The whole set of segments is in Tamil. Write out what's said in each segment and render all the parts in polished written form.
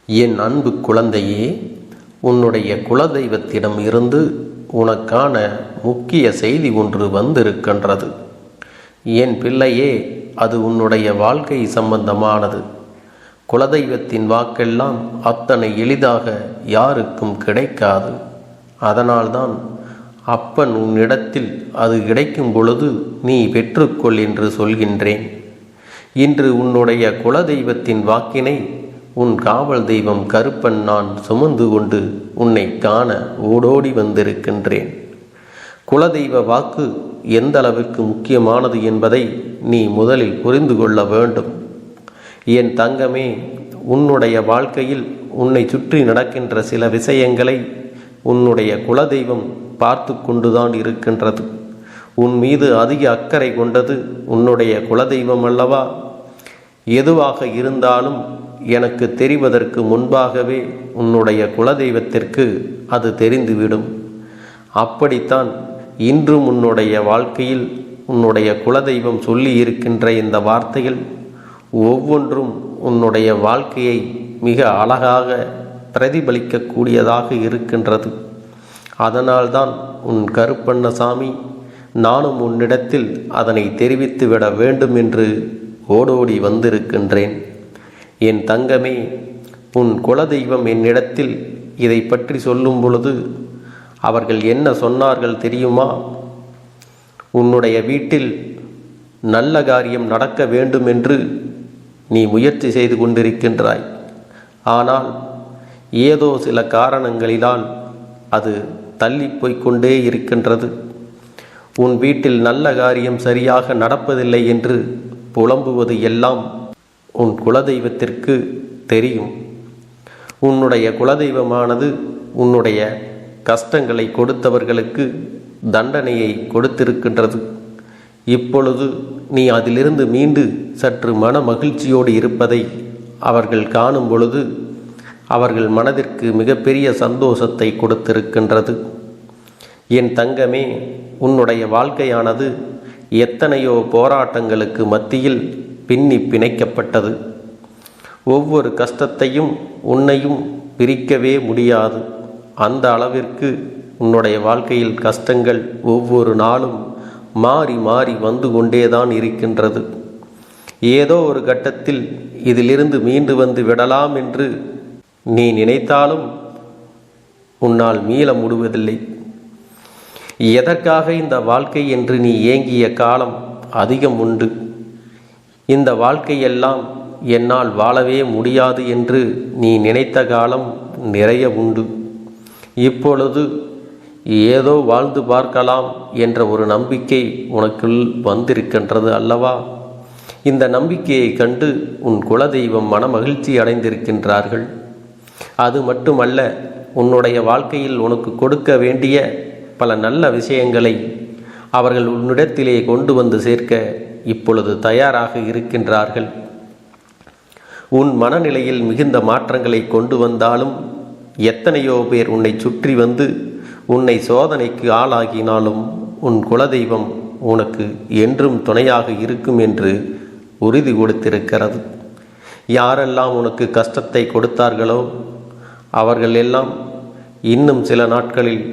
என் அன்பு குழந்தையே, உன்னுடைய குலதெய்வத்திடம் இருந்து உனக்கான முக்கிய செய்தி ஒன்று வந்திருக்கின்றது. என் பிள்ளையே, அது உன்னுடைய வாழ்க்கை சம்பந்தமானது. குலதெய்வத்தின் வாக்கெல்லாம் அத்தனை எளிதாக யாருக்கும் கிடைக்காது. அதனால்தான் அப்பன் உன்னிடத்தில் அது கிடைக்கும் பொழுது நீ பெற்றுக்கொள் என்று சொல்கின்றேன். இன்று உன்னுடைய குலதெய்வத்தின் வாக்கினை உன் காவல் தெய்வம் கருப்பன் நான் சுமந்து கொண்டு உன்னை காண ஓடோடி வந்திருக்கின்றேன். குலதெய்வ வாக்கு எந்த அளவிற்கு முக்கியமானது என்பதை நீ முதலில் புரிந்து கொள்ள வேண்டும். என் தங்கமே, உன்னுடைய வாழ்க்கையில் உன்னை சுற்றி நடக்கின்ற சில விஷயங்களை உன்னுடைய குலதெய்வம் பார்த்து கொண்டுதான் இருக்கின்றது. உன் மீது அதிக அக்கறை கொண்டது உன்னுடைய குலதெய்வம் அல்லவா? எதுவாக இருந்தாலும் எனக்கு தெரிவதற்கு முன்பாகவே உன்னுடைய குலதெய்வத்திற்கு அது தெரிந்துவிடும். அப்படித்தான் இன்றும் உன்னுடைய வாழ்க்கையில் உன்னுடைய குலதெய்வம் சொல்லி இருக்கின்ற இந்த வார்த்தைகள் ஒவ்வொன்றும் உன்னுடைய வாழ்க்கையை மிக அழகாக பிரதிபலிக்கக்கூடியதாக இருக்கின்றது. அதனால்தான் உன் கருப்பண்ணசாமி நானும் உன்னிடத்தில் அதனை தெரிவித்து விட வேண்டும் என்று ஓடோடி வந்திருக்கின்றேன். என் தங்கமே, உன் குலதெய்வம் என்னிடத்தில் இதை பற்றி சொல்லும் பொழுது அவர்கள் என்ன சொன்னார்கள் தெரியுமா? உன்னுடைய வீட்டில் நல்ல காரியம் நடக்க வேண்டும் என்று நீ முயற்சி செய்து கொண்டிருக்கின்றாய். ஆனால் ஏதோ சில காரணங்களினால் அது தள்ளி போய்கொண்டே இருக்கின்றது. உன் வீட்டில் நல்ல காரியம் சரியாக நடப்பதில்லை என்று புலம்புவது எல்லாம் உன் குலதெய்வத்திற்கு தெரியும். உன்னுடைய குலதெய்வமானது உன்னுடைய கஷ்டங்களை கொடுத்தவர்களுக்கு தண்டனையை கொடுத்திருக்கின்றது. இப்பொழுது நீ அதிலிருந்து மீண்டு சற்று மன மகிழ்ச்சியோடு இருப்பதை அவர்கள் காணும் பொழுது அவர்கள் மனதிற்கு மிகப்பெரிய சந்தோஷத்தை கொடுத்திருக்கின்றது. என் தங்கமே, உன்னுடைய வாழ்க்கையானது எத்தனையோ போராட்டங்களுக்கு மத்தியில் பின்னி பிணைக்கப்பட்டது. ஒவ்வொரு கஷ்டத்தையும் உன்னையும் பிரிக்கவே முடியாது. அந்த அளவிற்கு உன்னுடைய வாழ்க்கையில் கஷ்டங்கள் ஒவ்வொரு நாளும் மாறி மாறி வந்து கொண்டேதான் இருக்கின்றது. ஏதோ ஒரு கட்டத்தில் இதிலிருந்து மீண்டு வந்து விடலாம் என்று நீ நினைத்தாலும் உன்னால் மீள முடிவதில்லை. எதற்காக இந்த வாழ்க்கை என்று நீ ஏங்கிய காலம் அதிகம் உண்டு. இந்த வாழ்க்கையெல்லாம் என்னால் வாழவே முடியாது என்று நீ நினைத்த காலம் நிறைய உண்டு. இப்பொழுது ஏதோ வாழ்ந்து பார்க்கலாம் என்ற ஒரு நம்பிக்கை உனக்குள் வந்திருக்கின்றது அல்லவா? இந்த நம்பிக்கையை கண்டு உன் குலதெய்வம் மன மகிழ்ச்சி அடைந்திருக்கின்றார்கள். அது மட்டுமல்ல, உன்னுடைய வாழ்க்கையில் உனக்கு கொடுக்க வேண்டிய பல நல்ல விஷயங்களை அவர்கள் உன்னிடத்திலே கொண்டு வந்து சேர்க்க இப்பொழுது தயாராக இருக்கின்றார்கள். உன் மனநிலையில் மிகுந்த மாற்றங்களை கொண்டு வந்தாலும், எத்தனையோ பேர் உன்னை சுற்றி வந்து உன்னை சோதனைக்கு ஆளாகினாலும் உன் குலதெய்வம் உனக்கு என்றும் துணையாக இருக்கும் என்று உறுதி கொடுத்திருக்கிறது. யாரெல்லாம் உனக்கு கஷ்டத்தை கொடுத்தார்களோ அவர்கள் எல்லாம் இன்னும் சில நாட்களில்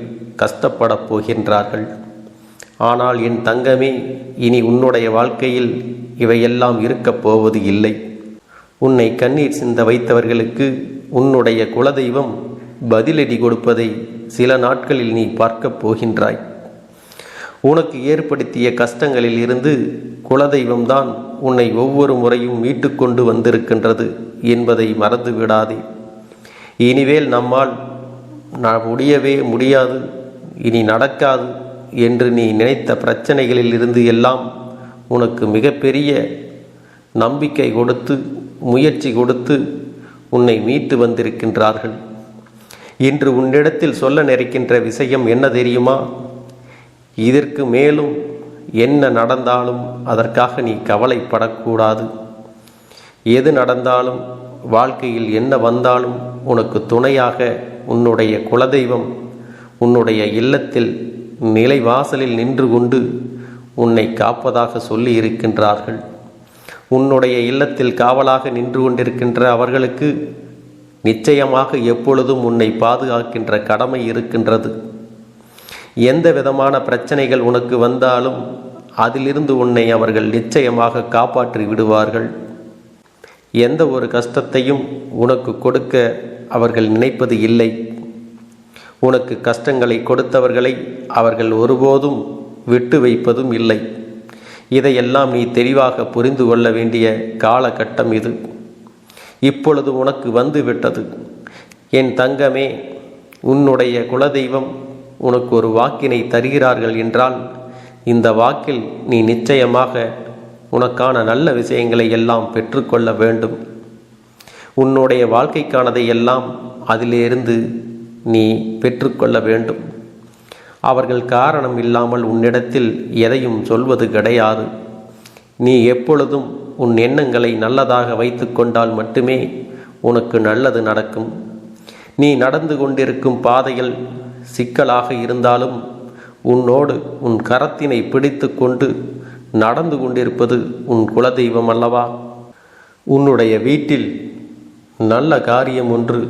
கஷ்டப்படப் போகின்றார்கள். ஆனால் என் தங்கமே, இனி உன்னுடைய வாழ்க்கையில் இவையெல்லாம் இருக்கப் போவது இல்லை. உன்னை கண்ணீர் சிந்த வைத்தவர்களுக்கு உன்னுடைய குலதெய்வம் பதிலடி கொடுப்பதை சில நாட்களில் நீ பார்க்கப் போகின்றாய். உனக்கு ஏற்படுத்திய கஷ்டங்களில் இருந்து குலதெய்வம்தான் உன்னை ஒவ்வொரு முறையும் மீட்டு கொண்டு வந்திருக்கின்றது என்பதை மறந்து விடாதே. இனிமேல் நம்மால் முடியவே முடியாது, இனி நடக்காது என்று நீ நினைத்த பிரச்சனைகளில் இருந்து எல்லாம் உனக்கு மிகப்பெரிய நம்பிக்கை கொடுத்து முயற்சி கொடுத்து உன்னை மீட்டு வந்திருக்கின்றார்கள். இன்று உன்னிடத்தில் சொல்ல நினைக்கின்ற விஷயம் என்ன தெரியுமா? இதற்கு மேலும் என்ன நடந்தாலும் அதற்காக நீ கவலைப்படக்கூடாது. எது நடந்தாலும் வாழ்க்கையில் என்ன வந்தாலும் உனக்கு துணையாக உன்னுடைய குலதெய்வம் உன்னுடைய இல்லத்தில் நிலைவாசலில் நின்று கொண்டு உன்னை காப்பதாக சொல்லி இருக்கின்றார்கள். உன்னுடைய இல்லத்தில் காவலாக நின்று கொண்டிருக்கின்ற அவர்களுக்கு நிச்சயமாக எப்பொழுதும் உன்னை பாதுகாக்கின்ற கடமை இருக்கின்றது. எந்த விதமான பிரச்சனைகள் உனக்கு வந்தாலும் அதிலிருந்து உன்னை அவர்கள் நிச்சயமாக காப்பாற்றி விடுவார்கள். எந்த ஒரு கஷ்டத்தையும் உனக்கு கொடுக்க அவர்கள் நினைப்பது இல்லை. உனக்கு கஷ்டங்களை கொடுத்தவர்களை அவர்கள் ஒருபோதும் விட்டு வைப்பதும் இல்லை. இதையெல்லாம் நீ தெளிவாக புரிந்து கொள்ள வேண்டிய காலகட்டம் இது. இப்பொழுது உனக்கு வந்து விட்டது. என் தங்கமே, உன்னுடைய குலதெய்வம் உனக்கு ஒரு வாக்கினை தருகிறார்கள் என்றால் இந்த வாக்கில் நீ நிச்சயமாக உனக்கான நல்ல விஷயங்களை எல்லாம் பெற்றுக்கொள்ள வேண்டும். உன்னுடைய வாழ்க்கைக்கானதை எல்லாம் அதிலிருந்து நீ பெற்றுக்கொள்ள வேண்டும். அவர்கள் காரணம் இல்லாமல் உன்னிடத்தில் எதையும் சொல்வது கிடையாது. நீ எப்பொழுதும் உன் எண்ணங்களை நல்லதாக வைத்து கொண்டால் மட்டுமே உனக்கு நல்லது நடக்கும். நீ நடந்து கொண்டிருக்கும் பாதைகள் சிக்கலாக இருந்தாலும் உன்னோடு உன் கரத்தினை பிடித்து கொண்டு நடந்து கொண்டிருப்பது உன் குலதெய்வம் அல்லவா? உன்னுடைய வீட்டில் நல்ல காரியம் ஒன்று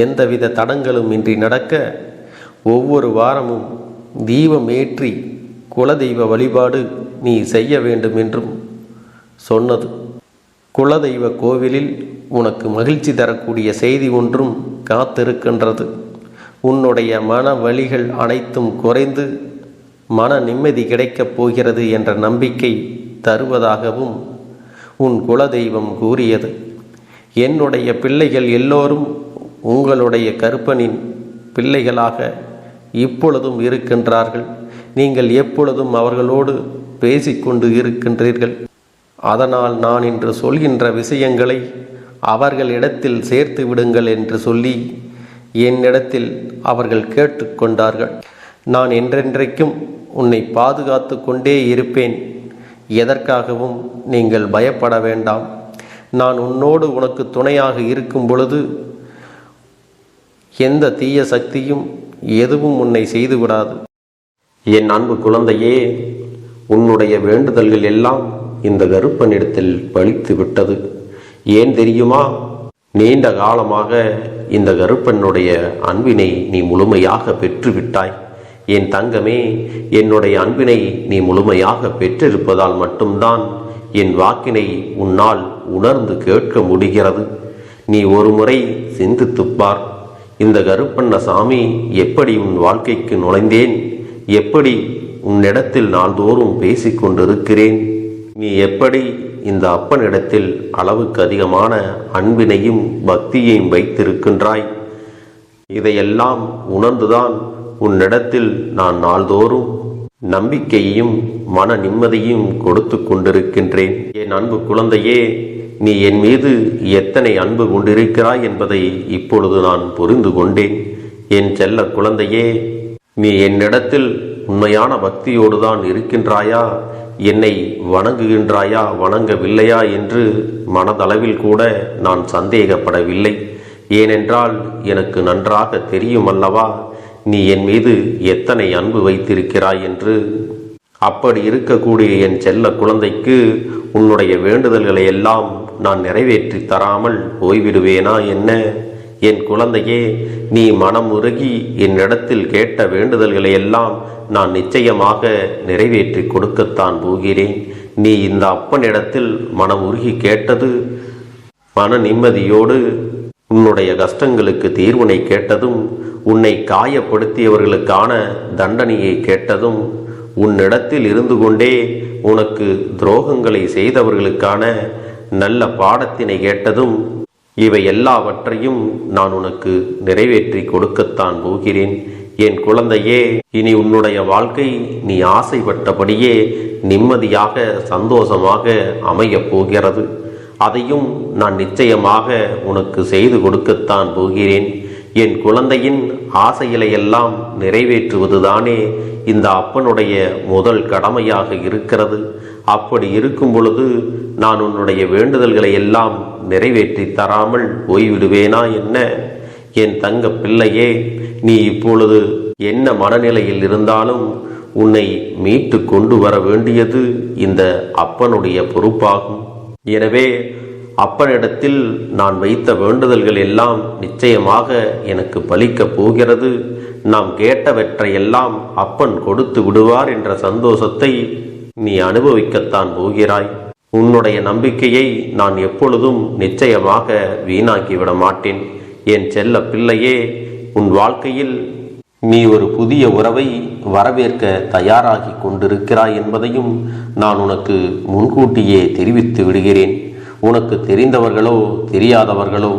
எந்தவித தடங்களும் இன்றி நடக்க ஒவ்வொரு வாரமும் தீபம் ஏற்றி குலதெய்வ வழிபாடு நீ செய்ய வேண்டும் என்றும் சொன்னது. குலதெய்வ கோவிலில் உனக்கு மகிழ்ச்சி தரக்கூடிய செய்தி ஒன்றும் காத்திருக்கின்றது. உன்னுடைய மன வலிகள் அனைத்தும் குறைந்து மன நிம்மதி கிடைக்கப் போகிறது என்ற நம்பிக்கை தருவதாகவும் உன் குலதெய்வம் கூறியது. என்னுடைய பிள்ளைகள் எல்லோரும் உங்களுடைய கருப்பனின் பிள்ளைகளாக இப்பொழுதும் இருக்கின்றார்கள். நீங்கள் எப்பொழுதும் அவர்களோடு பேசிக்கொண்டு இருக்கின்றீர்கள். அதனால் நான் இன்று சொல்கின்ற விஷயங்களை அவர்களிடத்தில் சேர்த்து விடுங்கள் என்று சொல்லி என்னிடத்தில் அவர்கள் கேட்டுக்கொண்டார்கள். நான் என்றென்றைக்கும் உன்னை பாதுகாத்து கொண்டே இருப்பேன். எதற்காகவும் நீங்கள் பயப்பட வேண்டாம். நான் உன்னோடு உனக்கு துணையாக இருக்கும் பொழுது எந்த தீய சக்தியும் எதுவும் உன்னை செய்துவிடாது. என் அன்பு குழந்தையே, உன்னுடைய வேண்டுதல்கள் எல்லாம் இந்த கருப்பனிடத்தில் பலித்து விட்டது. ஏன் தெரியுமா? நீண்ட காலமாக இந்த கருப்பனுடைய அன்பினை நீ முழுமையாக பெற்றுவிட்டாய். என் தங்கமே, என்னுடைய அன்பினை நீ முழுமையாக பெற்றிருப்பதால் மட்டும்தான் என் வாக்கினை உன்னால் உணர்ந்து கேட்க முடிகிறது. நீ ஒரு முறை சிந்தித்துப்பார். இந்த கருப்பண்ணசாமி எப்படி உன் வாழ்க்கைக்கு நுழைந்தேன், எப்படி உன்னிடத்தில் நாள்தோறும் பேசிக்கொண்டிருக்கிறேன், நீ எப்படி இந்த அப்பனிடத்தில் அளவுக்கு அதிகமான அன்பினையும் பக்தியையும் வைத்திருக்கின்றாய். இதையெல்லாம் உணர்ந்துதான் உன்னிடத்தில் நான் நாள்தோறும் நம்பிக்கையையும் மன நிம்மதியும் கொடுத்து கொண்டிருக்கின்றேன். என் அன்பு குழந்தையே, நீ என் மீது எத்தனை அன்பு கொண்டிருக்கிறாய் என்பதை இப்பொழுது நான் புரிந்து கொண்டேன். என் செல்ல குழந்தையே, நீ என்னிடத்தில் உண்மையான பக்தியோடு தான் இருக்கின்றாயா, என்னை வணங்குகின்றாயா வணங்கவில்லையா என்று மனதளவில் கூட நான் சந்தேகப்படவில்லை. ஏனென்றால் எனக்கு நன்றாக தெரியும் அல்லவா நீ என் மீது எத்தனை அன்பு வைத்திருக்கிறாய் என்று. அப்படி இருக்கக்கூடிய என் செல்ல குழந்தைக்கு உன்னுடைய வேண்டுதல்களை எல்லாம் நான் நிறைவேற்றி தராமல் போய்விடுவேனா என்ன? என் குழந்தையே, நீ மனம் உருகி என்னிடத்தில் கேட்ட வேண்டுதல்களை எல்லாம் நான் நிச்சயமாக நிறைவேற்றி கொடுக்கத்தான் போகிறேன். நீ இந்த அப்பனிடத்தில் மனம் உருகி கேட்டது, மன நிம்மதியோடு உன்னுடைய கஷ்டங்களுக்கு தீர்வினை கேட்டதும், உன்னை காயப்படுத்தியவர்களுக்கான தண்டனையை கேட்டதும், உன்னிடத்தில் இருந்து கொண்டே உனக்கு துரோகங்களை செய்தவர்களுக்கான நல்ல பாடத்தினை கேட்டதும், இவை எல்லாவற்றையும் நான் உனக்கு நிறைவேற்றி கொடுக்கத்தான் போகிறேன். என் குழந்தையே, இனி உன்னுடைய வாழ்க்கை நீ ஆசைப்பட்டபடியே நிம்மதியாக சந்தோஷமாக அமையப் போகிறது. அதையும் நான் நிச்சயமாக உனக்கு செய்து கொடுக்கத்தான் போகிறேன். என் குழந்தையின் ஆசைகளை எல்லாம் நிறைவேற்றுவதுதானே இந்த அப்பனுடைய முதல் கடமையாக இருக்கிறது. அப்படி இருக்கும் பொழுது நான் உன்னுடைய வேண்டுதல்களை எல்லாம் நிறைவேற்றி தராமல் போய்விடுவேனா என்ன? என் தங்க பிள்ளையே, நீ இப்பொழுது என்ன மனநிலையில் இருந்தாலும் உன்னை மீட்டு கொண்டு வர வேண்டியது இந்த அப்பனுடைய பொறுப்பாகும். எனவே அப்பனிடத்தில் நான் வைத்த வேண்டுதல்கள் எல்லாம் நிச்சயமாக எனக்கு பலிக்கப் போகிறது. நாம் கேட்டவற்றையெல்லாம் அப்பன் கொடுத்து விடுவார் என்ற சந்தோஷத்தை நீ அனுபவிக்கத்தான் போகிறாய். உன்னுடைய நம்பிக்கையை நான் எப்பொழுதும் நிச்சயமாக வீணாக்கிவிட மாட்டேன். என் செல்ல பிள்ளையே, உன் வாழ்க்கையில் நீ ஒரு புதிய உறவை வரவேற்க தயாராகி கொண்டிருக்கிறாய் என்பதையும் நான் உனக்கு முன்கூட்டியே தெரிவித்து விடுகிறேன். உனக்கு தெரிந்தவர்களோ தெரியாதவர்களோ,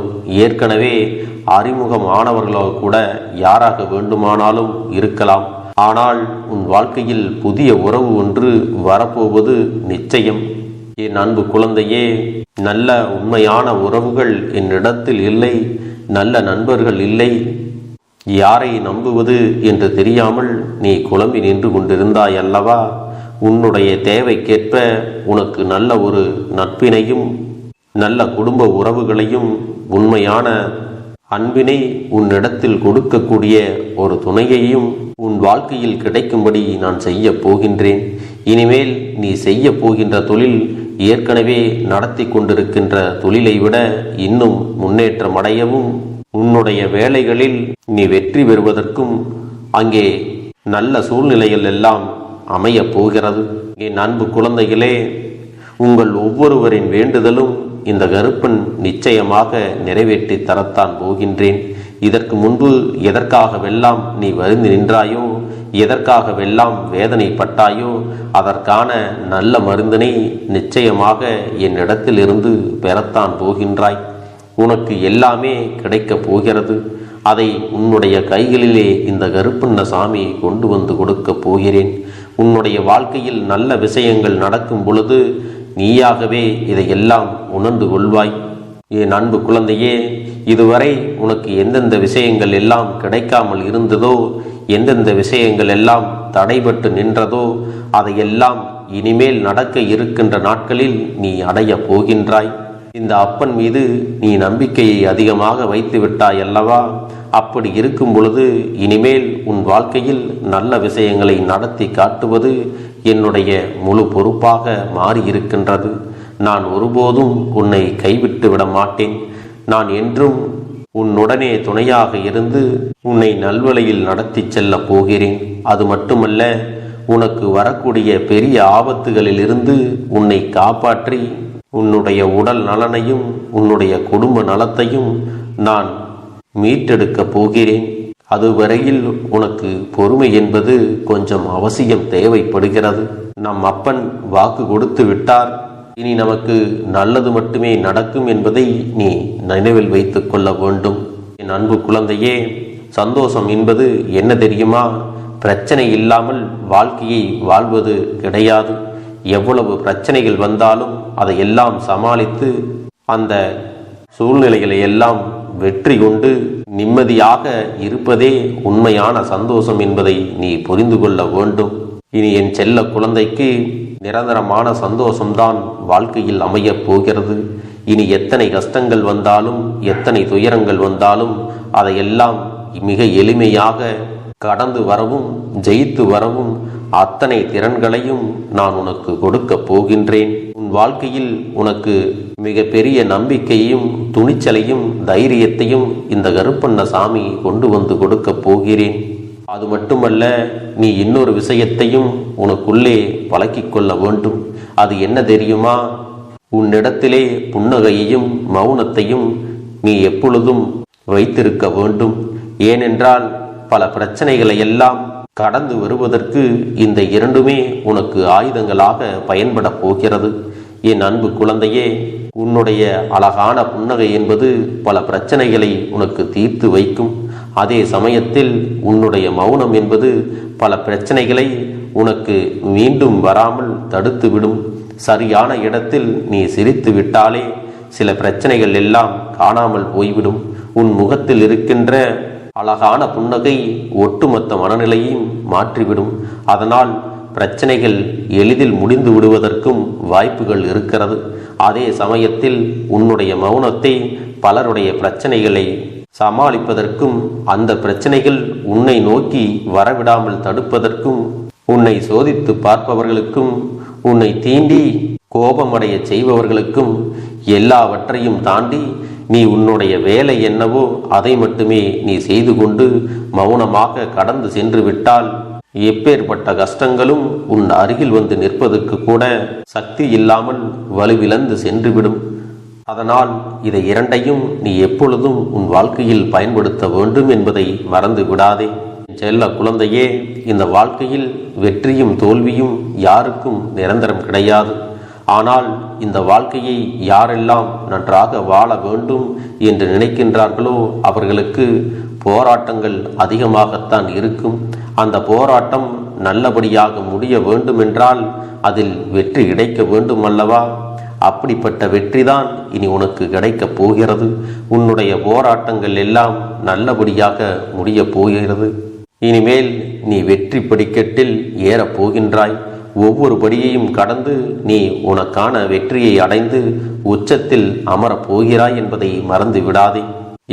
ஏற்கனவே அறிமுகமானவர்களோ கூட யாராக வேண்டுமானாலும் இருக்கலாம். ஆனால் உன் வாழ்க்கையில் புதிய உறவு ஒன்று வரப்போவது நிச்சயம். என் அன்பு குழந்தையே, நல்ல உண்மையான உறவுகள் என்னிடத்தில் இல்லை, நல்ல நண்பர்கள் இல்லை. யாரை நம்புவது என்று தெரியாமல் நீ குழம்பி நின்று கொண்டிருந்தாய் அல்லவா? உன்னுடைய தேவைக்கேற்ப உனக்கு நல்ல ஒரு நட்பினையும் நல்ல குடும்ப உறவுகளையும் உண்மையான அன்பினை உன்னிடத்தில் கொடுக்கக்கூடிய ஒரு துணையையும் உன் வாழ்க்கையில் கிடைக்கும்படி நான் செய்ய போகின்றேன். இனிமேல் நீ செய்ய போகின்ற தொழில் ஏற்கனவே நடத்தி கொண்டிருக்கின்ற தொழிலை விட இன்னும் முன்னேற்றம் அடையவும், உன்னுடைய வேலைகளில் நீ வெற்றி பெறுவதற்கும் அங்கே நல்ல சூழ்நிலைகள் எல்லாம் அமையப் போகிறது. என் அன்பு குழந்தைகளே, உங்கள் ஒவ்வொருவரின் வேண்டுதலும் இந்த கருப்பன் நிச்சயமாக நிறைவேற்றி தரத்தான் போகின்றேன். இதற்கு முன்பு எதற்காகவெல்லாம் நீ வருந்தி நின்றாயோ, எதற்காகவெல்லாம் வேதனைப்பட்டாயோ, அதற்கான நல்ல மருந்தினை நிச்சயமாக என்னிடத்திலிருந்து பெறத்தான் போகின்றாய். உனக்கு எல்லாமே கிடைக்கப் போகிறது. அதை உன்னுடைய கைகளிலே இந்த கருப்பண்ண சாமி கொண்டு வந்து கொடுக்கப் போகிறேன். உன்னுடைய வாழ்க்கையில் நல்ல விஷயங்கள் நடக்கும் பொழுது நீயாகவே இதையெல்லாம் உணர்ந்து கொள்வாய். என் அன்பு குழந்தையே, இதுவரை உனக்கு எந்தெந்த விஷயங்கள் எல்லாம் கிடைக்காமல் இருந்ததோ, எந்தெந்த விஷயங்கள் எல்லாம் தடைபட்டு நின்றதோ, அதையெல்லாம் இனிமேல் நடக்க இருக்கின்ற நாட்களில் நீ அடைய போகின்றாய். இந்த அப்பன் மீது நீ நம்பிக்கையை அதிகமாக வைத்து விட்டாய் அல்லவா? அப்படி இருக்கும் பொழுது இனிமேல் உன் வாழ்க்கையில் நல்ல விஷயங்களை நடத்தி காட்டுவது என்னுடைய முழு பொறுப்பாக மாறியிருக்கின்றது. நான் ஒருபோதும் உன்னை கைவிட்டு விட மாட்டேன். நான் என்றும் உன்னுடனே துணையாக இருந்து உன்னை நல்வழியில் நடத்தி செல்ல போகிறேன். அது மட்டுமல்ல, உனக்கு வரக்கூடிய பெரிய ஆபத்துகளில் இருந்து உன்னை காப்பாற்றி உன்னுடைய உடல் நலனையும் உன்னுடைய குடும்ப நலத்தையும் நான் மீட்டெடுக்க போகிறேன். அதுவரையில் உனக்கு பொறுமை என்பது கொஞ்சம் அவசியம் தேவைப்படுகிறது. நம் அப்பன் வாக்கு கொடுத்து விட்டார். இனி நமக்கு நல்லது மட்டுமே நடக்கும் என்பதை நீ நினைவில் வைத்துக் கொள்ள வேண்டும். என் அன்பு குழந்தையே, சந்தோஷம் என்பது என்ன தெரியுமா? பிரச்சனை இல்லாமல் வாழ்க்கையை வாழ்வது கிடையாது. எவ்வளவு பிரச்சனைகள் வந்தாலும் அதையெல்லாம் சமாளித்து அந்த சூழ்நிலைகளை எல்லாம் வெற்றி கொண்டு நிம்மதியாக இருப்பதே உண்மையான சந்தோஷம் என்பதை நீ புரிந்து கொள்ள வேண்டும். இனி என் செல்ல குழந்தைக்கு நிரந்தரமான சந்தோஷம்தான் வாழ்க்கையில் அமையப் போகிறது. இனி எத்தனை கஷ்டங்கள் வந்தாலும், எத்தனை துயரங்கள் வந்தாலும் அதையெல்லாம் மிக எளிமையாக கடந்து வரவும் ஜெயித்து வரவும் அத்தனை திறன்களையும் நான் உனக்கு கொடுக்க போகின்றேன். உன் வாழ்க்கையில் உனக்கு மிக பெரிய நம்பிக்கையையும் துணிச்சலையும் தைரியத்தையும் இந்த கருப்பண்ண சாமி கொண்டு வந்து கொடுக்க போகிறேன். அது மட்டுமல்ல, நீ இன்னொரு விஷயத்தையும் உனக்குள்ளே பழக்கிக் கொள்ள வேண்டும். அது என்ன தெரியுமா? உன்னிடத்திலே புன்னகையையும் மௌனத்தையும் நீ எப்பொழுதும் வைத்திருக்க வேண்டும். ஏனென்றால் பல பிரச்சனைகளை எல்லாம் கடந்து வருவதற்கு இந்த இரண்டுமே உனக்கு ஆயுதங்களாக பயன்பட போகிறது. என் அன்பு குழந்தையே, உன்னுடைய அழகான புன்னகை என்பது பல பிரச்சனைகளை உனக்கு தீர்த்து வைக்கும். அதே சமயத்தில் உன்னுடைய மௌனம் என்பது பல பிரச்சனைகளை உனக்கு மீண்டும் வராமல் தடுத்து விடும். சரியான இடத்தில் நீ சிரித்து விட்டாலே சில பிரச்சனைகள் எல்லாம் காணாமல் போய்விடும். உன் முகத்தில் இருக்கின்ற அழகான புன்னகை ஒட்டுமொத்த மனநிலையையும் மாற்றிவிடும். அதனால் பிரச்சனைகள் எளிதில் முடிந்து விடுவதற்கும் வாய்ப்புகள் இருக்கிறது. அதே சமயத்தில் உன்னுடைய மௌனத்தை பலருடைய பிரச்சனைகளை சமாளிப்பதற்கும், அந்த பிரச்சனைகள் உன்னை நோக்கி வரவிடாமல் தடுப்பதற்கும், உன்னை சோதித்து பார்ப்பவர்களுக்கும், உன்னை தீண்டி கோபமடைய செய்பவர்களுக்கும் எல்லாவற்றையும் தாண்டி நீ உன்னுடைய வேலை என்னவோ அதை மட்டுமே நீ செய்து கொண்டு மௌனமாக கடந்து சென்று விட்டால் எப்பேற்பட்ட கஷ்டங்களும் உன் அருகில் வந்து நிற்பதற்கு கூட சக்தி இல்லாமல் வலுவிழந்து சென்றுவிடும். அதனால் இதை இரண்டையும் நீ எப்பொழுதும் உன் வாழ்க்கையில் பயன்படுத்த வேண்டும் என்பதை மறந்து விடாதே. செல்ல குழந்தையே, இந்த வாழ்க்கையில் வெற்றியும் தோல்வியும் யாருக்கும் நிரந்தரம் கிடையாது. ஆனால் இந்த வாழ்க்கையை யாரெல்லாம் நன்றாக வாழ வேண்டும் என்று நினைக்கின்றார்களோ அவர்களுக்கு போராட்டங்கள் அதிகமாகத்தான் இருக்கும். அந்த போராட்டம் நல்லபடியாக முடிய வேண்டுமென்றால் அதில் வெற்றி கிடைக்க வேண்டும் அல்லவா? அப்படிப்பட்ட வெற்றிதான் இனி உனக்கு கிடைக்கப் போகிறது. உன்னுடைய போராட்டங்கள் எல்லாம் நல்லபடியாக முடியப் போகிறது. இனிமேல் நீ வெற்றி படிக்கட்டில் ஏறப் போகின்றாய். ஒவ்வொரு படியையும் கடந்து நீ உனக்கான வெற்றியை அடைந்து உச்சத்தில் அமரப் போகிறாய் என்பதை மறந்து விடாதே.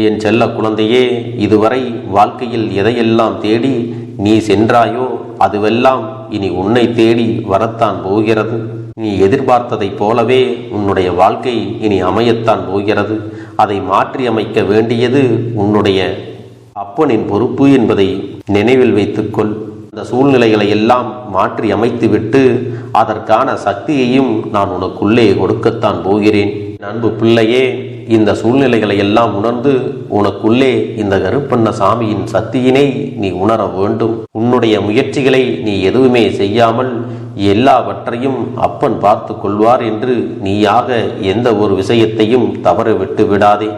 என் செல்ல குழந்தையே, இதுவரை வாழ்க்கையில் எதையெல்லாம் தேடி நீ சென்றாயோ அதுவெல்லாம் இனி உன்னை தேடி வரத்தான் போகிறது. நீ எதிர்பார்த்ததைப் போலவே உன்னுடைய வாழ்க்கை இனி அமையத்தான் போகிறது. அதை மாற்றி அமைக்க வேண்டியது உன்னுடைய அப்பனின் பொறுப்பு என்பதை நினைவில் வைத்துக்கொள். அந்த சூழ்நிலைகளை எல்லாம் மாற்றி அமைத்துவிட்டு அதற்கான சக்தியையும் நான் உனக்குள்ளே கொடுக்கத்தான் போகிறேன். அன்பு பிள்ளையே, இந்த சூழ்நிலைகளை எல்லாம் உணர்ந்து உனக்குள்ளே இந்த கருப்பண்ண சாமியின் சக்தியினை நீ உணர வேண்டும். உன்னுடைய முயற்சிகளை நீ எதுவுமே செய்யாமல் எல்லாவற்றையும் அப்பன் பார்த்து கொள்வார் என்று நீயாக எந்த ஒரு விஷயத்தையும் தவற விட்டு விடாதே.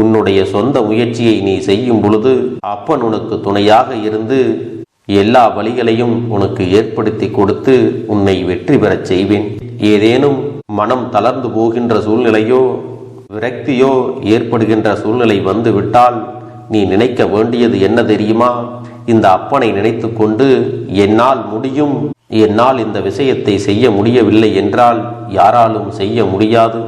உன்னுடைய சொந்த முயற்சியை நீ செய்யும் பொழுது அப்பன் உனக்கு துணையாக இருந்து எல்லா வழிகளையும் உனக்கு ஏற்படுத்தி கொடுத்து உன்னை வெற்றி பெறச் செய்வேன். ஏதேனும் மனம் தளர்ந்து போகின்ற சூழ்நிலையோ விரக்தியோ ஏற்படுகின்ற சூழ்நிலை வந்து விட்டால் நீ நினைக்க வேண்டியது என்ன தெரியுமா? இந்த அப்பனை நினைத்து கொண்டு என்னால் முடியும், என்னால் இந்த விஷயத்தை செய்ய முடியவில்லை என்றால் யாராலும் செய்ய முடியாது,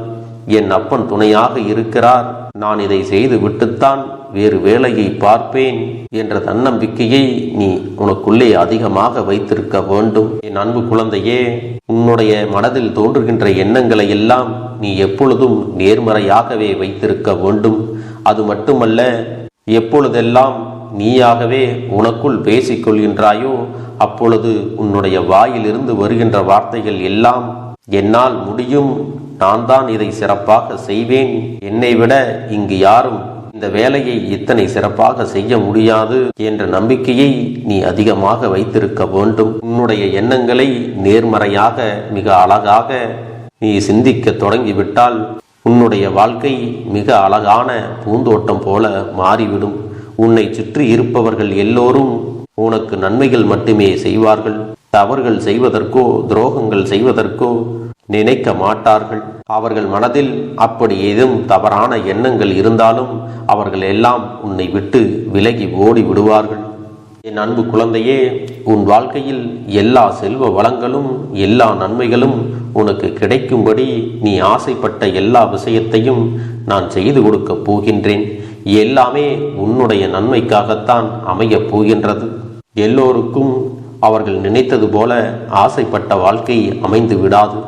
என் அப்பன் துணையாக இருக்கிறார், நான் இதை செய்து விட்டுத்தான் வேறு வேலையை பார்ப்பேன் என்ற தன்னம்பிக்கையை நீ உனக்குள்ளே அதிகமாக வைத்திருக்க வேண்டும். என் அன்பு குழந்தையே, உன்னுடைய மனதில் தோன்றுகின்ற எண்ணங்களை எல்லாம் நீ எப்பொழுதும் நேர்மறையாகவே வைத்திருக்க வேண்டும். அது மட்டுமல்ல, எப்பொழுதெல்லாம் நீயாகவே உனக்குள் பேசிக்கொள்கின்றாயோ அப்பொழுது உன்னுடைய வாயிலிருந்து வருகின்ற வார்த்தைகள் எல்லாம் என்னால் முடியும், நான் தான் இதை சிறப்பாக செய்வேன், என்னை விட இங்கு யாரும் இந்த வேலையை இத்தனை சிறப்பாக செய்ய முடியாது என்ற நம்பிக்கையை நீ அதிகமாக வைத்திருக்க வேண்டும். உன்னுடைய எண்ணங்களை நேர்மறையாக மிக அழகாக நீ சிந்திக்க தொடங்கிவிட்டால் உன்னுடைய வாழ்க்கை மிக அழகான பூந்தோட்டம் போல மாறிவிடும். உன்னை சுற்றி இருப்பவர்கள் எல்லோரும் உனக்கு நன்மைகள் மட்டுமே செய்வார்கள். தவறுகள் செய்வதற்கோ துரோகங்கள் செய்வதற்கோ நினைக்க மாட்டார்கள். அவர்கள் மனதில் அப்படி ஏதும் தவறான எண்ணங்கள் இருந்தாலும் அவர்கள் எல்லாம் உன்னை விட்டு விலகி ஓடி விடுவார்கள். என் அன்பு குழந்தையே, உன் வாழ்க்கையில் எல்லா செல்வ வளங்களும் எல்லா நன்மைகளும் உனக்கு கிடைக்கும்படி நீ ஆசைப்பட்ட எல்லா விஷயத்தையும் நான் செய்து கொடுக்கப் போகின்றேன். எல்லாமே உன்னுடைய நன்மைக்காகத்தான் அமையப் போகின்றது. எல்லோருக்கும் அவர்கள் நினைத்தது போல ஆசைப்பட்ட வாழ்க்கை அமைந்து விடாது.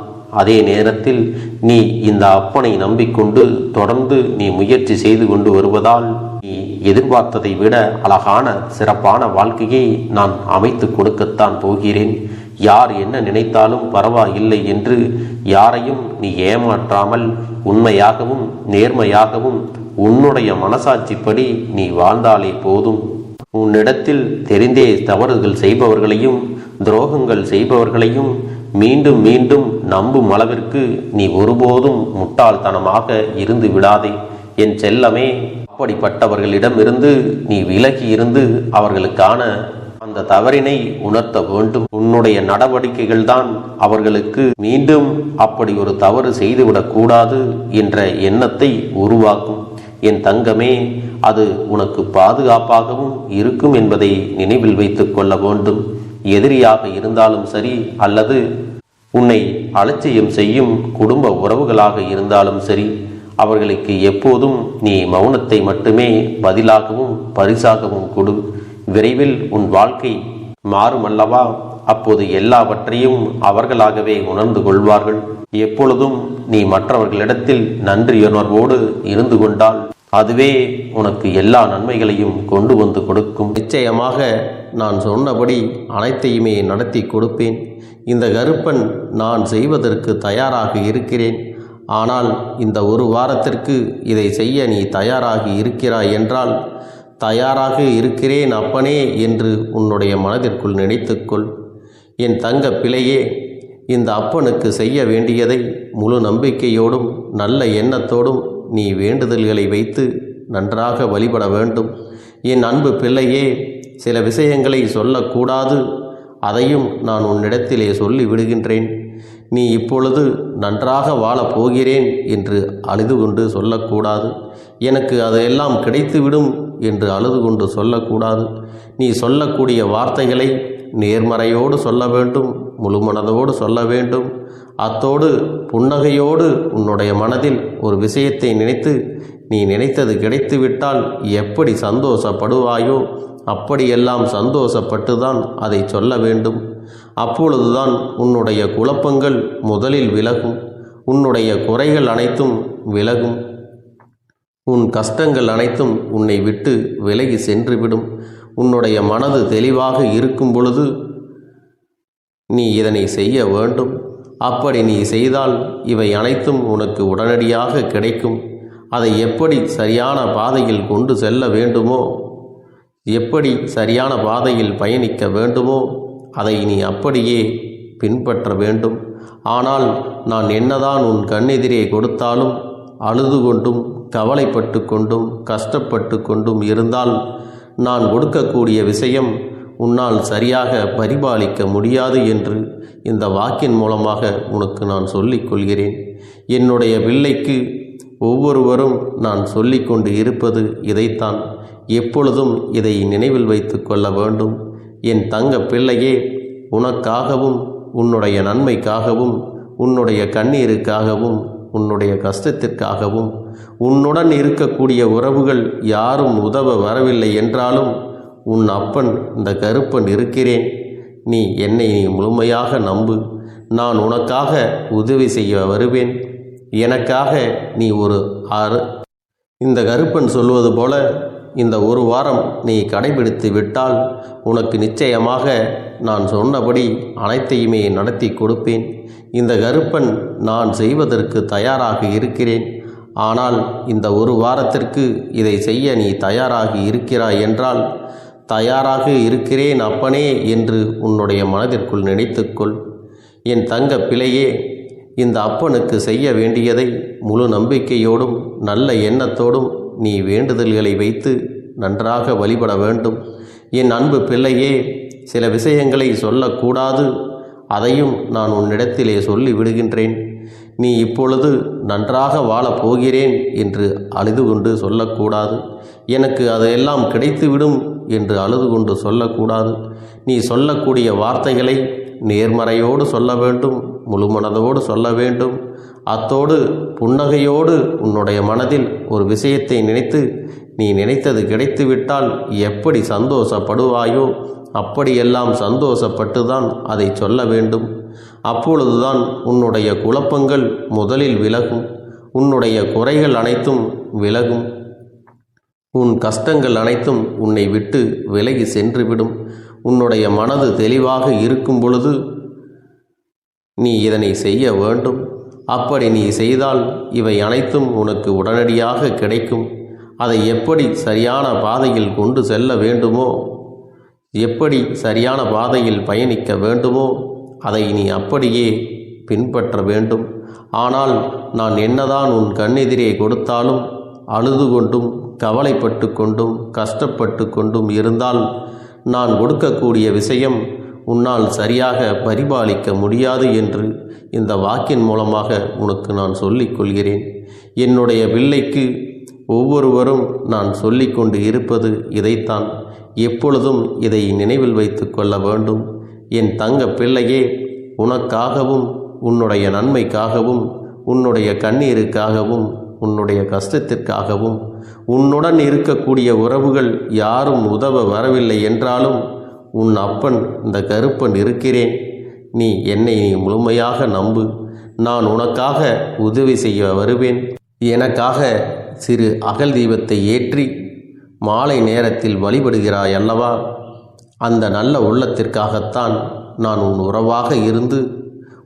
அதே நேரத்தில் நீ இந்த அப்பனை நம்பிக்கொண்டு தொடர்ந்து நீ முயற்சி செய்து கொண்டு வருவதால் நீ எதிர்பார்த்ததை விட அழகான சிறப்பான வாழ்க்கையை நான் அமைத்து கொடுக்கத்தான் போகிறேன். யார் என்ன நினைத்தாலும் பரவாயில்லை என்று யாரையும் நீ ஏமாற்றாமல் உண்மையாகவும் நேர்மையாகவும் உன்னுடைய மனசாட்சிப்படி நீ வாழ்ந்தாலே போதும். உன்னிடத்தில் தெரிந்தே தவறுகள் செய்பவர்களையும் துரோகங்கள் செய்பவர்களையும் மீண்டும் மீண்டும் நம்பும் அளவிற்கு நீ ஒருபோதும் முட்டாள்தனமாக இருந்து விடாதே. என் செல்லமே, அப்படிப்பட்டவர்களிடமிருந்து நீ விலகி இருந்து அவர்களுக்கான அந்த தவறினை உணர்த்த வேண்டும். உன்னுடைய நடவடிக்கைகள் தான் அவர்களுக்கு மீண்டும் அப்படி ஒரு தவறு செய்துவிடக் கூடாது என்ற எண்ணத்தை உருவாக்கும். என் தங்கமே, அது உனக்கு பாதுகாப்பாகவும் இருக்கும் என்பதை நினைவில் வைத்துக் கொள்ள வேண்டும். எதிரியாக இருந்தாலும் சரி அல்லது உன்னை அலட்சியம் செய்யும் குடும்ப உறவுகளாக இருந்தாலும் சரி, அவர்களுக்கு எப்போதும் நீ மௌனத்தை மட்டுமே பதிலாகவும் பரிசாகவும் கொடு. விரைவில் உன் வாழ்க்கை மாறுமல்லவா? அப்போது எல்லாவற்றையும் அவர்களாகவே உணர்ந்து கொள்வார்கள். எப்பொழுதும் நீ மற்றவர்களிடத்தில் நன்றியுணர்வோடு இருந்து கொண்டால் அதுவே உனக்கு எல்லா நன்மைகளையும் கொண்டு வந்து கொடுக்கும். நிச்சயமாக நான் சொன்னபடி அனைத்தையுமே நடத்தி கொடுப்பேன். இந்த கருப்பன் நான் செய்வதற்கு தயாராக இருக்கிறேன். ஆனால் இந்த ஒரு வாரத்திற்கு இதை செய்ய நீ தயாராகி இருக்கிறாய் என்றால், தயாராக இருக்கிறேன் அப்பனே என்று உன்னுடைய மனதிற்குள் நினைத்துக்கொள். என் தங்க பிள்ளையே, இந்த அப்பனுக்கு செய்ய வேண்டியதை முழு நம்பிக்கையோடும் நல்ல எண்ணத்தோடும் நீ வேண்டுதல்களை வைத்து நன்றாக வழிபட வேண்டும். என் அன்பு பிள்ளையே, சில விஷயங்களை சொல்லக்கூடாது, அதையும் நான் உன்னிடத்திலே சொல்லி விடுகின்றேன். நீ இப்பொழுது நன்றாக வாழப் போகிறேன் என்று அழுது கொண்டு சொல்லக்கூடாது. எனக்கு அதையெல்லாம் கிடைத்துவிடும் என்று அழுது கொண்டு சொல்லக்கூடாது. நீ சொல்லக்கூடிய வார்த்தைகளை நேர்மறையோடு சொல்ல வேண்டும், முழுமனதோடு சொல்ல வேண்டும். அத்தோடு புன்னகையோடு உன்னுடைய மனதில் ஒரு விஷயத்தை நினைத்து நீ நினைத்தது கிடைத்துவிட்டால் எப்படி சந்தோஷப்படுவாயோ அப்படியெல்லாம் சந்தோஷப்பட்டுதான் அதை சொல்ல வேண்டும். அப்பொழுதுதான் உன்னுடைய குழப்பங்கள் முதலில் விலகும், உன்னுடைய குறைகள் அனைத்தும் விலகும், உன் கஷ்டங்கள் அனைத்தும் உன்னை விட்டு விலகி சென்றுவிடும். உன்னுடைய மனது தெளிவாக இருக்கும் பொழுது நீ இதனை செய்ய வேண்டும். அப்படி நீ செய்தால் இவை அனைத்தும் உனக்கு உடனடியாக கிடைக்கும். அதை எப்படி சரியான பாதையில் கொண்டு செல்ல வேண்டுமோ, எப்படி சரியான பாதையில் பயணிக்க வேண்டுமோ அதை நீ அப்படியே பின்பற்ற வேண்டும். ஆனால் நான் என்னதான் உன் கண்ணெதிரே கொடுத்தாலும் அழுது கொண்டும் கவலைப்பட்டு கொண்டும் கஷ்டப்பட்டு கொண்டும் இருந்தால் நான் கொடுக்கக்கூடிய விஷயம் உன்னால் சரியாக பரிபாலிக்க முடியாது என்று இந்த வாக்கின் மூலமாக உனக்கு நான் சொல்லிக் கொள்கிறேன். என்னுடைய பிள்ளைக்கு ஒவ்வொருவரும் நான் சொல்லிக்கொண்டு இருப்பது இதைத்தான். எப்பொழுதும் இதை நினைவில் வைத்து கொள்ள வேண்டும். என் தங்க பிள்ளையே, உனக்காகவும் உன்னுடைய நன்மைக்காகவும் உன்னுடைய கண்ணீருக்காகவும் உன்னுடைய கஷ்டத்திற்காகவும் உன்னுடன் இருக்கக்கூடிய உறவுகள் யாரும் உதவ வரவில்லை என்றாலும் உன் அப்பன் இந்த கருப்பன் இருக்கிறேன். நீ என்னை முழுமையாக நம்பு. நான் உனக்காக உதவி செய்ய வருவேன். எனக்காக நீ ஒரு இந்த கருப்பன் சொல்வது போல இந்த ஒரு வாரம் நீ கடைபிடித்து விட்டால் உனக்கு நிச்சயமாக நான் சொன்னபடி அனைத்தையுமே நடத்தி கொடுப்பேன். இந்த கருப்பன் நான் செய்வதற்கு தயாராக இருக்கிறேன். ஆனால் இந்த ஒரு வாரத்திற்கு இதை செய்ய நீ தயாராகி இருக்கிறாய் என்றால், தயாராக இருக்கிறேன் அப்பனே என்று உன்னுடைய மனதிற்குள் நினைத்துக்கொள். என் தங்க பிள்ளையே, இந்த அப்பனுக்கு செய்ய வேண்டியதை முழு நம்பிக்கையோடும் நல்ல எண்ணத்தோடும் நீ வேண்டுதல்களை வைத்து நன்றாக வழிபட வேண்டும். என் அன்பு பிள்ளையே, சில விஷயங்களை சொல்லக்கூடாது, அதையும் நான் உன்னிடத்திலே சொல்லி விடுகின்றேன். நீ இப்பொழுது நன்றாக வாழப் போகிறேன் என்று அழுது கொண்டு சொல்லக்கூடாது. எனக்கு அதையெல்லாம் கிடைத்துவிடும் என்று அழுது கொண்டு சொல்லக்கூடாது. நீ சொல்லக்கூடிய வார்த்தைகளை நேர்மறையோடு சொல்ல வேண்டும், முழுமனதோடு சொல்ல வேண்டும். அத்தோடு புன்னகையோடு உன்னுடைய மனதில் ஒரு விஷயத்தை நினைத்து நீ நினைத்தது கிடைத்துவிட்டால் எப்படி சந்தோஷப்படுவாயோ அப்படியெல்லாம் சந்தோஷப்பட்டுதான் அதை சொல்ல வேண்டும். அப்பொழுதுதான் உன்னுடைய குழப்பங்கள் முதலில் விலகும், உன்னுடைய குறைகள் அனைத்தும் விலகும், உன் கஷ்டங்கள் அனைத்தும் உன்னை விட்டு விலகி சென்றுவிடும். உன்னுடைய மனது தெளிவாக இருக்கும் பொழுது நீ இதனை செய்ய வேண்டும். அப்படி நீ செய்தால் இவை அனைத்தும் உனக்கு உடனடியாக கிடைக்கும். அதை எப்படி சரியான பாதையில் கொண்டு செல்ல வேண்டுமோ, எப்படி சரியான பாதையில் பயணிக்க வேண்டுமோ அதை நீ அப்படியே பின்பற்ற வேண்டும். ஆனால் நான் என்னதான் உன் கண்ணெதிரே கொடுத்தாலும் அழுது கொண்டும் கவலைப்பட்டு கொண்டும் கஷ்டப்பட்டு கொண்டும் இருந்தால் நான் கொடுக்கக்கூடிய விஷயம் உன்னால் சரியாக பரிபாலிக்க முடியாது என்று இந்த வாக்கின் மூலமாக உனக்கு நான் சொல்லிக் கொள்கிறேன். என்னுடைய பிள்ளைக்கு ஒவ்வொருவரும் நான் சொல்லிக்கொண்டு இருப்பது இதைத்தான். எப்பொழுதும் இதை நினைவில் வைத்து கொள்ள வேண்டும். என் தங்க பிள்ளையே, உனக்காகவும் உன்னுடைய நன்மைக்காகவும் உன்னுடைய கண்ணீருக்காகவும் உன்னுடைய கஷ்டத்திற்காகவும் உன்னுடன் இருக்கக்கூடிய உறவுகள் யாரும் உதவ வரவில்லை என்றாலும் உன் அப்பன் இந்த கருப்பன் இருக்கிறேன். நீ என்னை முழுமையாக நம்பு. நான் உனக்காக உதவி செய்ய வருவேன். எனக்காக சிறு அகல் தீபத்தை ஏற்றி மாலை நேரத்தில் வழிபடுகிறாய் அல்லவா? அந்த நல்ல உள்ளத்திற்காகத்தான் நான் உன் உறவாக இருந்து,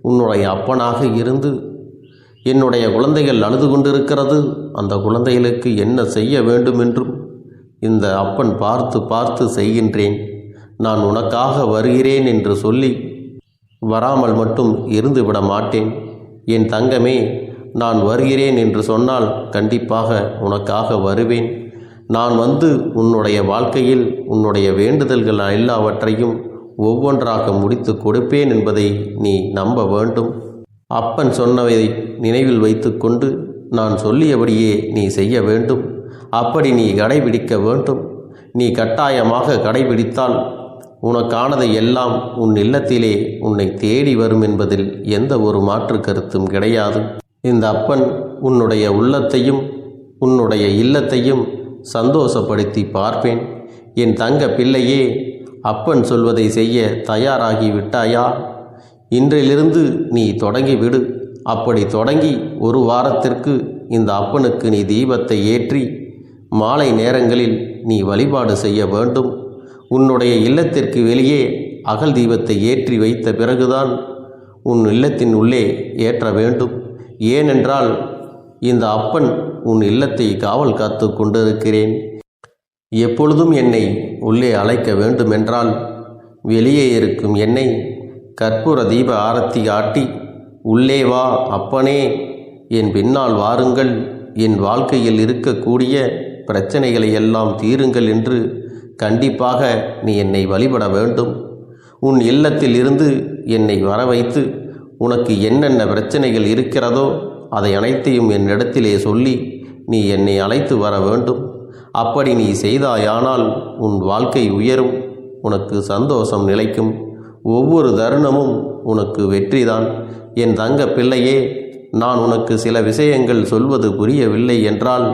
உன்னுடைய அப்பனாக இருந்து, என்னுடைய குழந்தைகள் அழுது கொண்டிருக்கிறது, அந்த குழந்தைகளுக்கு என்ன செய்ய வேண்டும் என்றும் இந்த அப்பன் பார்த்து பார்த்து செய்கின்றேன். நான் உனக்காக வருகிறேன் என்று சொல்லி வராமல் மட்டும் இருந்து விட மாட்டேன். என் தங்கமே, நான் வருகிறேன் என்று சொன்னால் கண்டிப்பாக உனக்காக வருவேன். நான் வந்து உன்னுடைய வாழ்க்கையில் உன்னுடைய வேண்டுதல்கள் எல்லாவற்றையும் ஒவ்வொன்றாக முடித்து கொடுப்பேன் என்பதை நீ நம்ப வேண்டும். அப்பன் சொன்னதை நினைவில் வைத்துக்கொண்டு நான் சொல்லியபடியே நீ செய்ய வேண்டும். அப்படி நீ கடைபிடிக்க வேண்டும். நீ கட்டாயமாக கடைபிடித்தால் உனக்கானதை எல்லாம் உன் இல்லத்திலே உன்னை தேடி வரும் என்பதில் எந்த ஒரு மாற்று கருத்தும் கிடையாது. இந்த அப்பன் உன்னுடைய உள்ளத்தையும் உன்னுடைய இல்லத்தையும் சந்தோஷப்படுத்தி பார்ப்பேன். என் தங்க பிள்ளையே, அப்பன் சொல்வதை செய்ய தயாராகி விட்டாயா? இன்றிலிருந்து நீ தொடங்கிவிடு. அப்படி தொடங்கி ஒரு வாரத்திற்கு இந்த அப்பனுக்கு நீ தீபத்தை ஏற்றி மாலை நேரங்களில் நீ வழிபாடு செய்ய வேண்டும். உன்னுடைய இல்லத்திற்கு வெளியே அகல் தீபத்தை ஏற்றி வைத்த பிறகுதான் உன் இல்லத்தின் உள்ளே ஏற்ற வேண்டும். ஏனென்றால் இந்த அப்பன் உன் இல்லத்தை காவல் காத்து கொண்டிருக்கிறேன். எப்பொழுதும் என்னை உள்ளே அழைக்க வேண்டுமென்றால் வெளியே இருக்கும் என்னை கற்பூர தீப ஆரத்தி காட்டி, உள்ளே வா அப்பனே, என் பின்னால் வாருங்கள், என் வாழ்க்கையில் இருக்கக்கூடிய பிரச்சனைகளை எல்லாம் தீருங்கள் என்று கண்டிப்பாக நீ என்னை வழிபட வேண்டும். உன் இல்லத்தில் இருந்து என்னை வர வைத்து உனக்கு என்னென்ன பிரச்சனைகள் இருக்கிறதோ அதை அனைத்தையும் என்னிடத்திலே சொல்லி நீ என்னை அழைத்து வர வேண்டும். அப்படி நீ செய்தாயானால் உன் வாழ்க்கை உயரும், உனக்கு சந்தோஷம் நிலைக்கும், ஒவ்வொரு தருணமும் உனக்கு வெற்றிதான். என் தங்க பிள்ளையே, நான் உனக்கு சில விஷயங்கள் சொல்வது புரியவில்லை என்றால்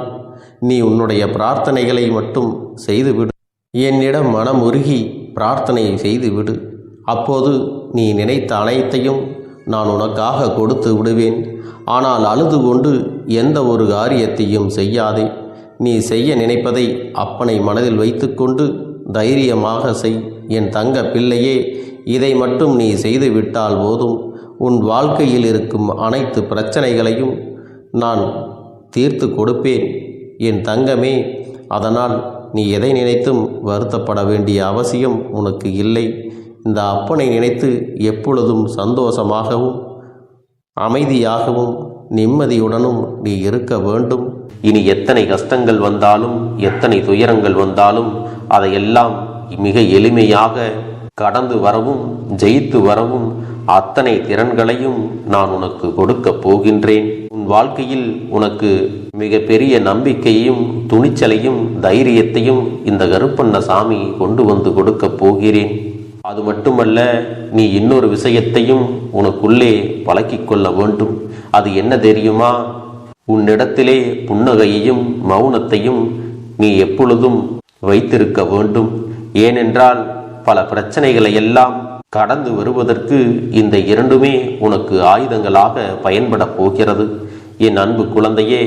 நீ உன்னுடைய பிரார்த்தனைகளை மட்டும் செய்துவிடு. என்னிடம் மனமுருகி பிரார்த்தனை செய்துவிடு. அப்போது நீ நினைத்த அனைத்தையும் நான் உனக்காக கொடுத்து விடுவேன். ஆனால் அழுது கொண்டு எந்த ஒரு காரியத்தையும் செய்யாதே. நீ செய்ய நினைப்பதை அப்பனை மனதில் வைத்துக்கொண்டு தைரியமாக செய். என் தங்க பிள்ளையே, இதை மட்டும் நீ செய்துவிட்டால் போதும். உன் வாழ்க்கையில் இருக்கும் அனைத்து பிரச்சனைகளையும் நான் தீர்த்து கொடுப்பேன் என் தங்கமே. அதனால் நீ எதை நினைத்தும் வருத்தப்பட வேண்டிய அவசியம் உனக்கு இல்லை. இந்த அப்பனை நினைத்து எப்பொழுதும் சந்தோஷமாகவும் அமைதியாகவும் நிம்மதியுடனும் நீ இருக்க வேண்டும். இனி எத்தனை கஷ்டங்கள் வந்தாலும் எத்தனை துயரங்கள் வந்தாலும் அதையெல்லாம் மிக எளிமையாக கடந்து வரவும் ஜெயித்து வரவும் அத்தனை திறன்களையும் நான் உனக்கு கொடுக்க போகின்றேன். உன் வாழ்க்கையில் உனக்கு மிக பெரிய நம்பிக்கையும் துணிச்சலையும் தைரியத்தையும் இந்த கருப்பண்ண சாமி கொண்டு வந்து கொடுக்க போகிறேன். அது மட்டுமல்ல, நீ இன்னொரு விஷயத்தையும் உனக்குள்ளே பழக்கிக் கொள்ள வேண்டும். அது என்ன தெரியுமா? உன்னிடத்திலே புன்னகையையும் மௌனத்தையும் நீ எப்பொழுதும் வைத்திருக்க வேண்டும். ஏனென்றால் பல பிரச்சனைகளை எல்லாம் கடந்து வருவதற்கு இந்த இரண்டுமே உனக்கு ஆயுதங்களாக பயன்பட போகிறது. என் அன்பு குழந்தையே,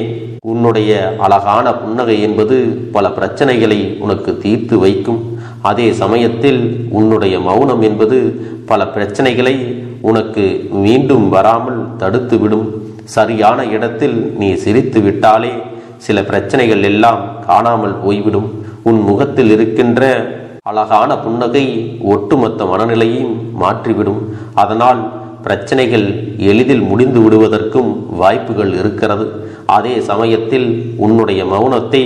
உன்னுடைய அழகான புன்னகை என்பது பல பிரச்சனைகளை உனக்கு தீர்த்து வைக்கும். அதே சமயத்தில் உன்னுடைய மௌனம் என்பது பல பிரச்சனைகளை உனக்கு மீண்டும் வராமல் தடுத்துவிடும். சரியான இடத்தில் நீ சிரித்து விட்டாலே சில பிரச்சனைகள் எல்லாம் காணாமல் போய்விடும். உன் முகத்தில் இருக்கின்ற அழகான புன்னகை ஒட்டுமொத்த மனநிலையும் மாற்றிவிடும். அதனால் பிரச்சனைகள் எளிதில் முடிந்து விடுவதற்கும் வாய்ப்புகள் இருக்கிறது. அதே சமயத்தில் உன்னுடைய மௌனத்தை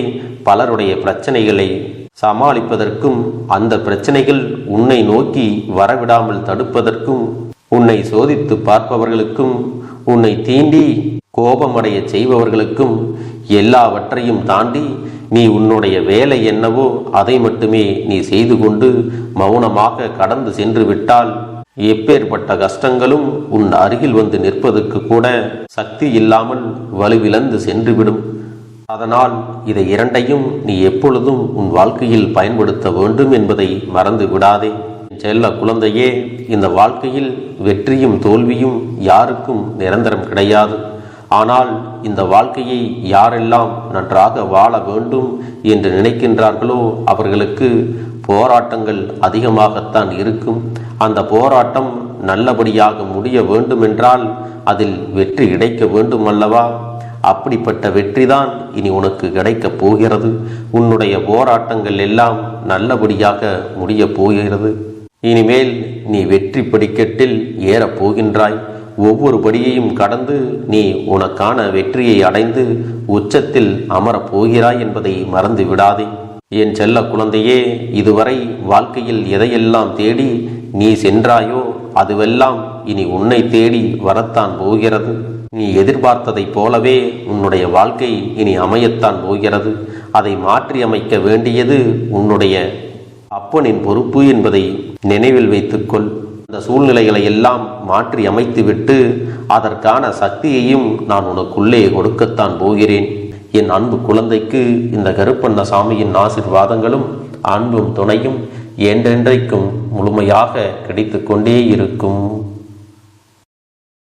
பலருடைய பிரச்சனைகளை சமாளிப்பதற்கும் அந்த பிரச்சனைகள் உன்னை நோக்கி வரவிடாமல் தடுப்பதற்கும் உன்னை சோதித்து பார்ப்பவர்களுக்கும் உன்னை தீண்டி கோபமடைய செய்பவர்களுக்கும் எல்லாவற்றையும் தாண்டி நீ உன்னுடைய வேலை என்னவோ அதை மட்டுமே நீ செய்து கொண்டு மௌனமாக கடந்து சென்று விட்டால் எப்பேற்பட்ட கஷ்டங்களும் உன் அருகில் வந்து நிற்பதற்கு கூட சக்தி இல்லாமல் வலுவிழந்து சென்றுவிடும். அதனால் இதை இரண்டையும் நீ எப்பொழுதும் உன் வாழ்க்கையில் பயன்படுத்த வேண்டும் என்பதை மறந்து விடாதே. செல்ல குழந்தையே, இந்த வாழ்க்கையில் வெற்றியும் தோல்வியும் யாருக்கும் நிரந்தரம் கிடையாது. ஆனால் இந்த வாழ்க்கையை யாரெல்லாம் நன்றாக வாழ வேண்டும் என்று நினைக்கின்றார்களோ அவர்களுக்கு போராட்டங்கள் அதிகமாகத்தான் இருக்கும். அந்த போராட்டம் நல்லபடியாக முடிய வேண்டுமென்றால் அதில் வெற்றி கிடைக்க வேண்டும் அல்லவா? அப்படிப்பட்ட வெற்றிதான் இனி உனக்கு கிடைக்கப் போகிறது. உன்னுடைய போராட்டங்கள் எல்லாம் நல்லபடியாக முடியப் போகிறது. இனிமேல் நீ வெற்றி படிக்கட்டில் ஏறப் போகின்றாய். ஒவ்வொரு படியையும் கடந்து நீ உனக்கான வெற்றியை அடைந்து உச்சத்தில் அமரப் போகிறாய் என்பதை மறந்து விடாதே. என் செல்ல குழந்தையே, இதுவரை வாழ்க்கையில் எதையெல்லாம் தேடி நீ சென்றாயோ அதுவெல்லாம் இனி உன்னை தேடி வரத்தான் போகிறது. நீ எதிர்பார்த்ததைப் போலவே உன்னுடைய வாழ்க்கை இனி அமையத்தான் போகிறது. அதை மாற்றி அமைக்க வேண்டியது உன்னுடைய அப்பனின் பொறுப்பு என்பதை நினைவில் வைத்துக்கொள். அந்த சூழ்நிலைகளை எல்லாம் மாற்றி அமைத்துவிட்டு அதற்கான சக்தியையும் நான் உனக்குள்ளே கொடுக்கத்தான் போகிறேன். என் அன்பு குழந்தைக்கு இந்த கருப்பண்ணசாமியின் ஆசீர்வாதங்களும் அன்பும் துணையும் என்றென்றைக்கும் முழுமையாக கிடைத்து கொண்டே இருக்கும்.